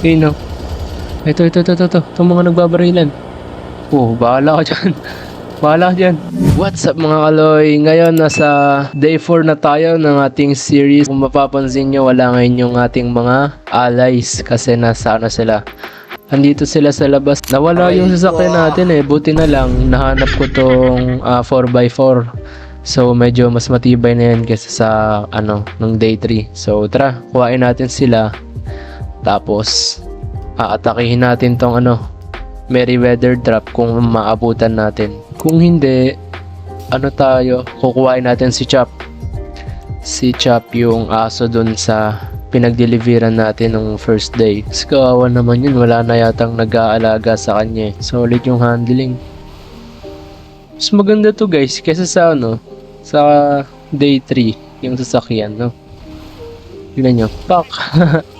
Okay, no? Ito. Itong mga nagbabarilan. Oh, bahala ka dyan. Bahala ka dyan. What's up mga kaloy? Ngayon nasa day 4 na tayo ng ating series. Kung mapapansin nyo, wala ngayon yung ating mga allies kasi nasa ano sila. Andito sila sa labas. Nawala yung sasakyan natin eh. Buti na lang nahanap ko tong 4x4. So medyo mas matibay na yan kaysa sa nung day 3. So tara, kuhain natin sila. Tapos aatakihin natin tong Merryweather drop kung maabutan natin. Kung hindi, kukuhain natin si Chop. Si Chop yung aso dun sa pinag-deliveran natin nung first day. Kasi kawawa naman yun, wala na yatang nag-aalaga sa kanya. Solid yung handling. Mas maganda to guys, kaysa sa sa day 3, yung sasakyan, no? Tignan nyo, pak!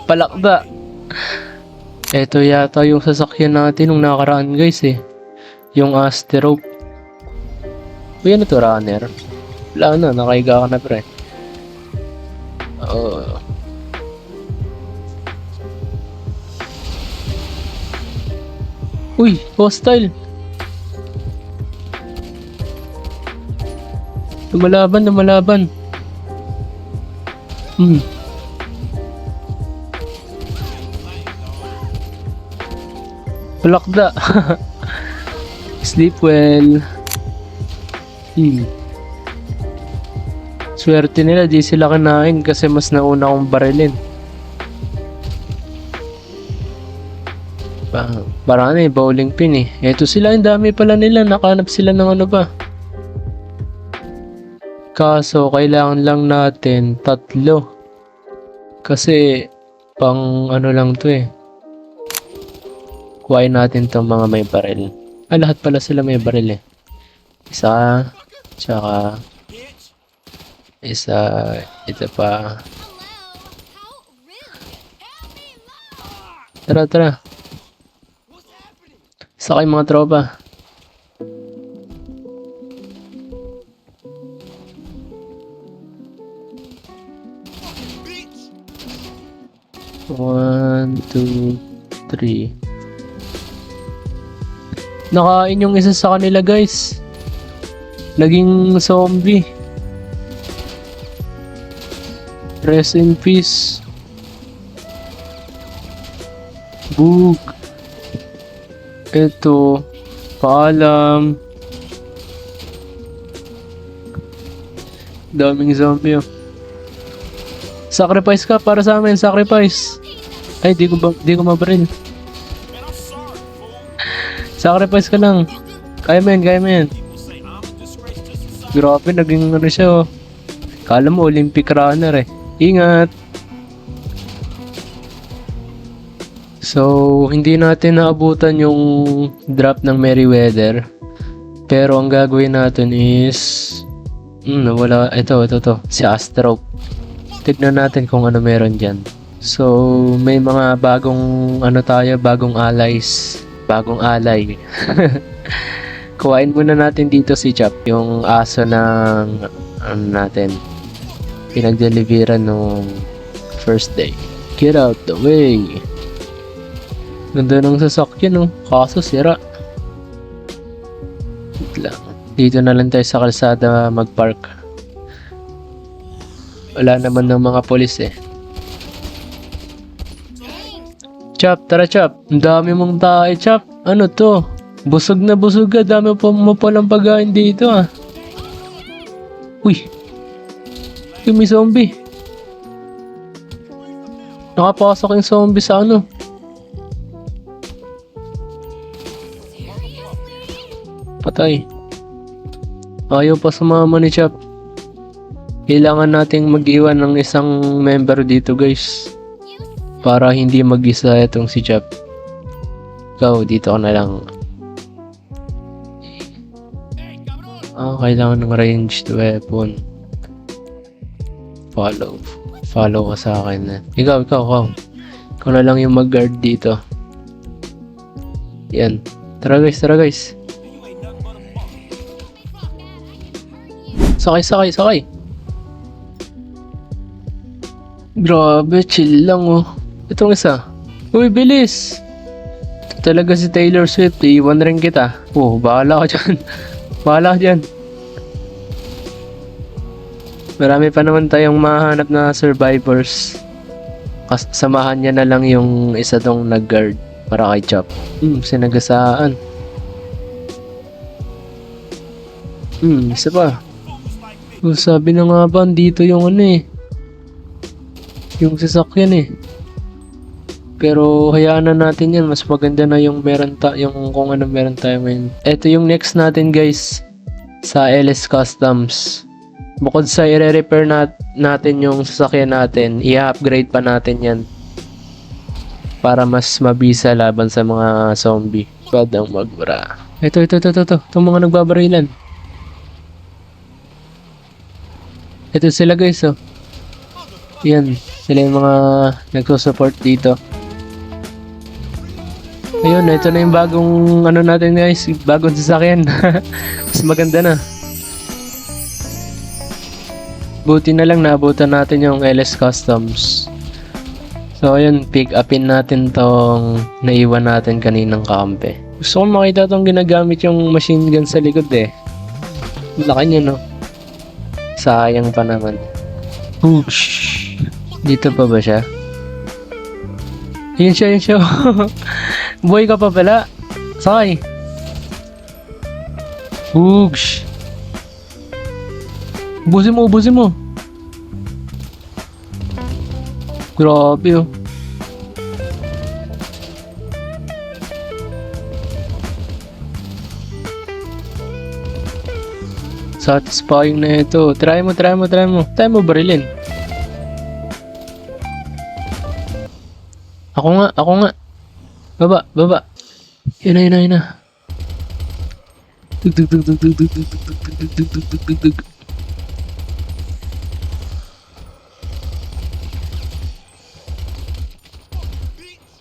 Palakda! Ito yata yung sasakyan natin nung nakaraan guys eh. Yung Asterope. Uy, ano to, runner? Wala na, nakahiga ka na pre. Uy, hostile. Lumalaban. Palakda. Sleep well. Swerte nila, di sila kinain kasi mas nauna akong barilin. Parang bowling pin eh. Eto sila, ang dami pala nila. Nakahanap sila ng ba. Kaso, kailangan lang natin 3. Kasi, pang lang to eh. Kuhain natin tong mga may baril. Lahat pala sila may baril eh. Isa, tsaka isa, ito pa. Tara. Sakay mga tropa. One, two, three. Nakain yung isa sa kanila guys. Naging zombie. Rest in peace. Boog. Ito. Paalam. Daming zombie oh. Sacrifice ka para sa amin. Sacrifice. Ay, di ko mabaril. Sacrifice ka lang. Kaya mo yan. Grabe, naging siya oh. Kala mo Olympic runner eh. Ingat! So, hindi natin naabutan yung drop ng Merryweather. Pero ang gagawin natin is wala, ito, si Asterope. Tignan natin kung ano meron dyan. So, may mga bagong bagong allies. Bagong ally. Kuhain muna natin dito si Chop, yung aso ng natin. Pinag-deliveran nung first day. Get out the way. Ganda ng sasakyan, kaso sira. Dito na lang tayo sa kalsada mag-park. Wala naman ng mga polis eh. Chop, tara Chop. Ang dami mong tae, Chop. Ano to? Busog na busog ka. Dami mo palang pagkain dito ah. Uy. May zombie. Nakapasok yung zombie sa Patay. Ayaw pa sumama ni Chop. Kailangan nating mag-iwan ng isang member dito guys. Para hindi mag-isa itong si Chop. Ikaw, dito ka na lang. Kailangan ng ranged weapon. Follow ka sa akin. Ikaw. Ikaw na lang yung mag-guard dito. Yan. Tara guys. Sakay. Grabe, chill lang oh. Itong isa. Uy, bilis! Ito talaga si Taylor Swift, iiwan rin kita. Oh, bahala ka dyan. Bahala ka dyan. Marami pa naman tayong mahanap na survivors. Samahan niya na lang yung isa dong nag-guard para kay Chop. Sinagasaan. Isa pa. Oh, sabi na nga ba, dito yung ano eh. Yung sasakyan eh. Pero hayaan na natin yan. Mas maganda na yung yung kung ano meron tayo ngayon. Ito yung next natin guys. Sa LS Customs. Bukod sa i-repair natin yung sasakyan natin, i-upgrade pa natin yan. Para mas mabisa laban sa mga zombie. Padang magbara. Ito. Itong mga nagbabarilan. Ito sila guys oh. Yan. Sila yung mga nagsusupport dito. Ayun, ito na yung bagong ano natin guys. Bagong sasakyan. Mas maganda na. Buti na lang naabutan natin yung LS Customs. So ayun, pick upin natin tong naiwan natin kaninang kampe. Gusto ko makita tong ginagamit yung machine gun sa likod eh. Laki niya no. Sayang pa naman. Oosh. Dito pa ba siya? Yun siya. Buhay ka pa pala. Sakay. Oosh. Ubusin mo. Grabe oh. Satisfying na ito. Try mo barilin. Ako nga. Baba. Yun na.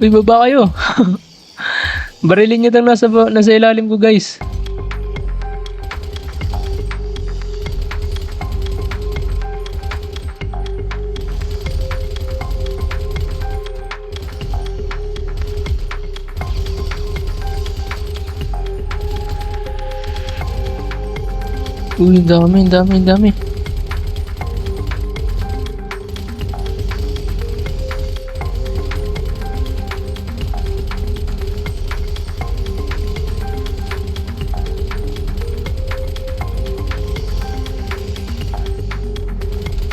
Uy, baba kayo. Barilin nyo tang nasa ilalim ko guys. Uy, dami.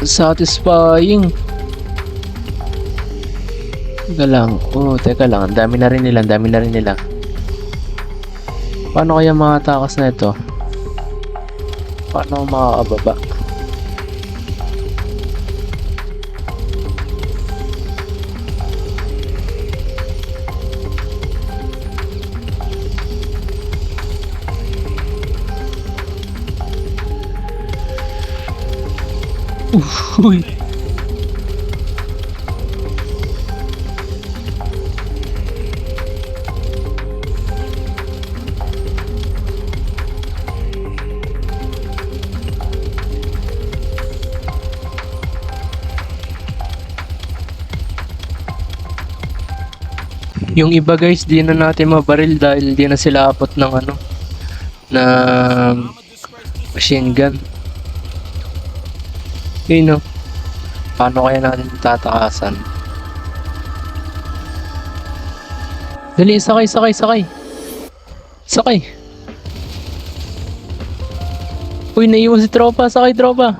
Satisfying. Teka lang. Ang dami na rin nila. Paano kaya makatakas na ito? Paano makakababa? Uy. Yung iba guys, di na natin mabaril dahil di na sila abot ng na machine gun. Yun no. Paano kaya natin tatakasan? Dali, sakay. Uy, naiwan si tropa. Sakay, tropa.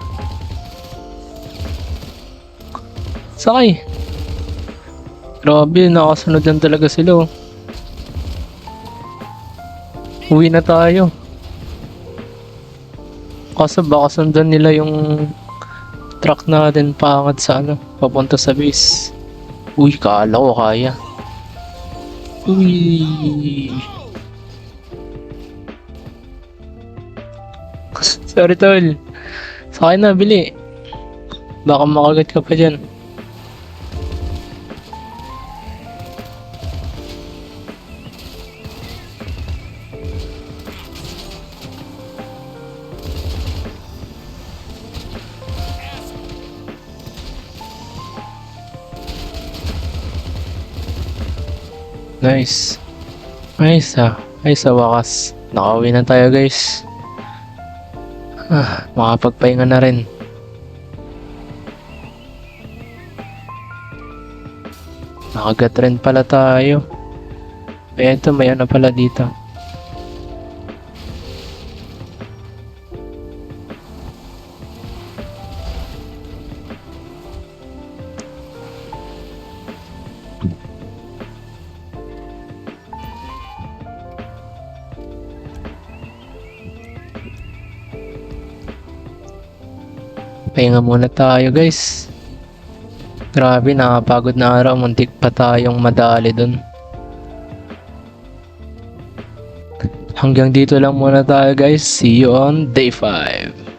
Sakay. Grabe, nakasunod yan talaga sila. Uwi na tayo. Kaso baka sundan nila yung truck natin paangat sa papunta sa base. Uy, kala ko kaya. Uy. Sorry tol. Sakay na, bili. Baka makagat ka pa dyan. Nice. Nice ah. Ay sa wakas. Nakauwi na tayo guys. Makapagpahinga na rin. Nakagat rin pala tayo. Eto, may ano pala dito. Pahinga muna tayo guys. Grabe, nakapagod na araw. Muntik pa tayong madali dun. Hanggang dito lang muna tayo guys. See you on day 5.